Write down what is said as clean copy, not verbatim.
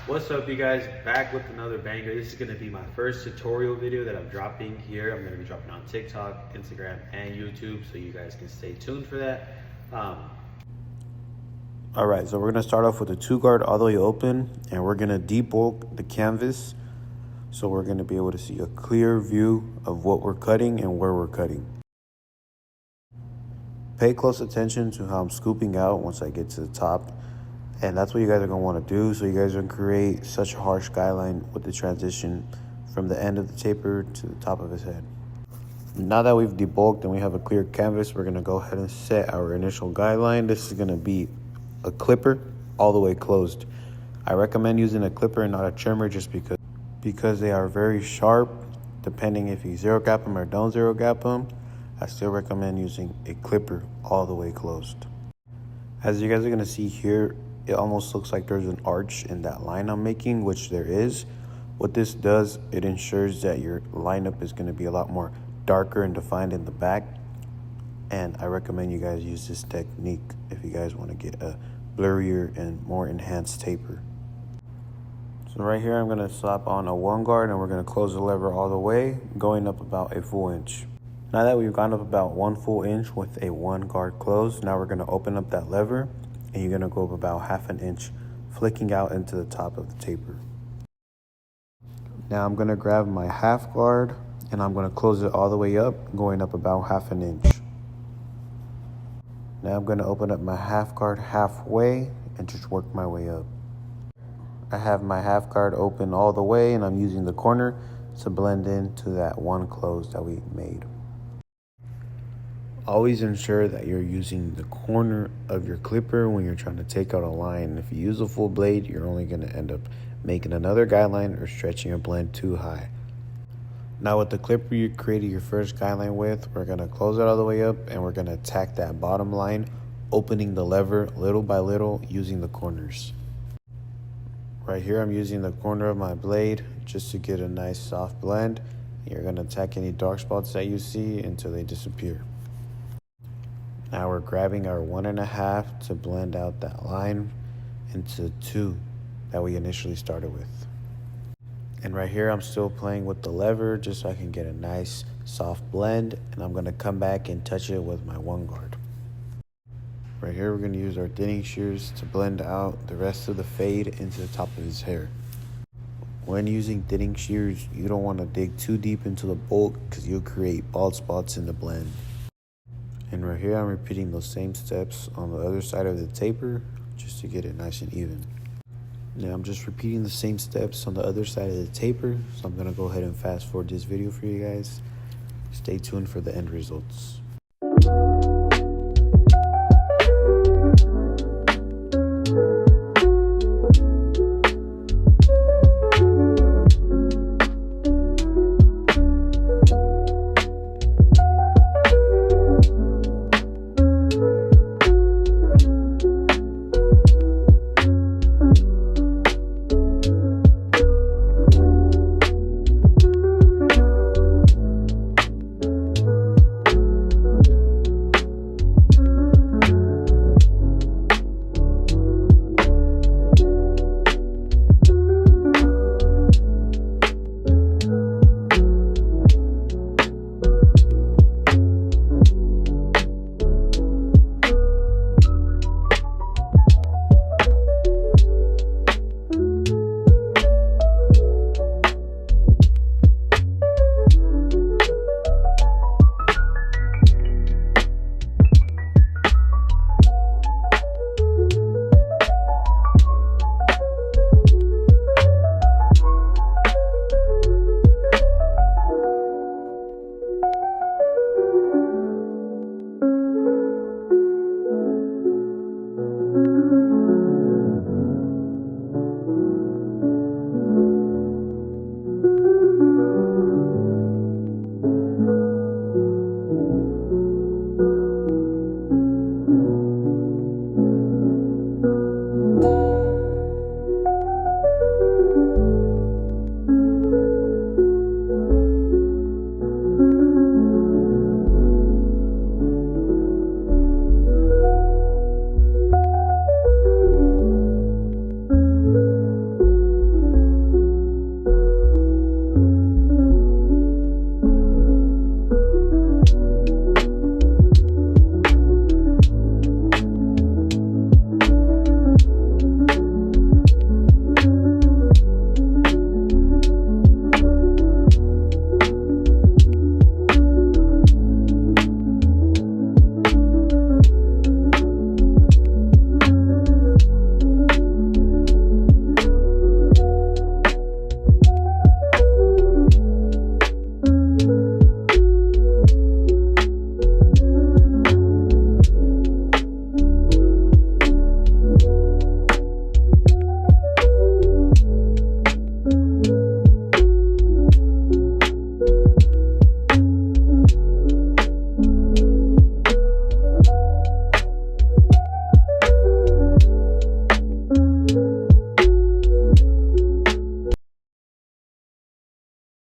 What's up, you guys? Back with another banger. This is going to be my first tutorial video that I'm dropping here. I'm going to be dropping on TikTok, Instagram, and YouTube, so you guys can stay tuned for that. All right, so we're going to start off with the 2-guard all the way open, and we're going to debulk the canvas, so we're going to be able to see a clear view of what we're cutting and where we're cutting. Pay close attention to how I'm scooping out once I get to the top. And that's what you guys are going to want to do, so you guys are going to create such a harsh skyline with the transition from the end of the taper to the top of his head. Now that we've debulked and we have a clear canvas, we're going to go ahead and set our initial guideline. This is going to be a clipper all the way closed. I recommend using a clipper and not a trimmer just because they are very sharp. Depending if you zero gap them or don't zero gap them, I still recommend using a clipper all the way closed. As you guys are going to see here, it almost looks like there's an arch in that line I'm making, which there is. What this does, it ensures that your lineup is going to be a lot more darker and defined in the back. And I recommend you guys use this technique if you guys want to get a blurrier and more enhanced taper. So right here, I'm going to slap on a 1-guard and we're going to close the lever all the way, going up about a full inch. Now that we've gone up about 1 full inch with a 1-guard closed, now we're going to open up that lever. And you're going to go up about ½ an inch, flicking out into the top of the taper. Now I'm going to grab my 1/2 guard and I'm going to close it all the way up, going up about ½ an inch. Now I'm going to open up my 1/2 guard halfway and just work my way up. I have my 1/2 guard open all the way and I'm using the corner to blend into that one close that we made. Always ensure that you're using the corner of your clipper when you're trying to take out a line. If you use a full blade, you're only going to end up making another guideline or stretching your blend too high. Now with the clipper you created your first guideline with, we're going to close it all the way up and we're going to attack that bottom line, opening the lever little by little using the corners. Right here I'm using the corner of my blade just to get a nice soft blend. You're going to attack any dark spots that you see until they disappear. Now we're grabbing our 1.5 to blend out that line into 2 that we initially started with. And right here I'm still playing with the lever just so I can get a nice soft blend, and I'm going to come back and touch it with my 1-guard. Right here we're going to use our thinning shears to blend out the rest of the fade into the top of his hair. When using thinning shears, you don't want to dig too deep into the bulk because you'll create bald spots in the blend. And right here, I'm repeating those same steps on the other side of the taper just to get it nice and even. Now I'm just repeating the same steps on the other side of the taper, so I'm going to go ahead and fast forward this video for you guys. Stay tuned for the end results.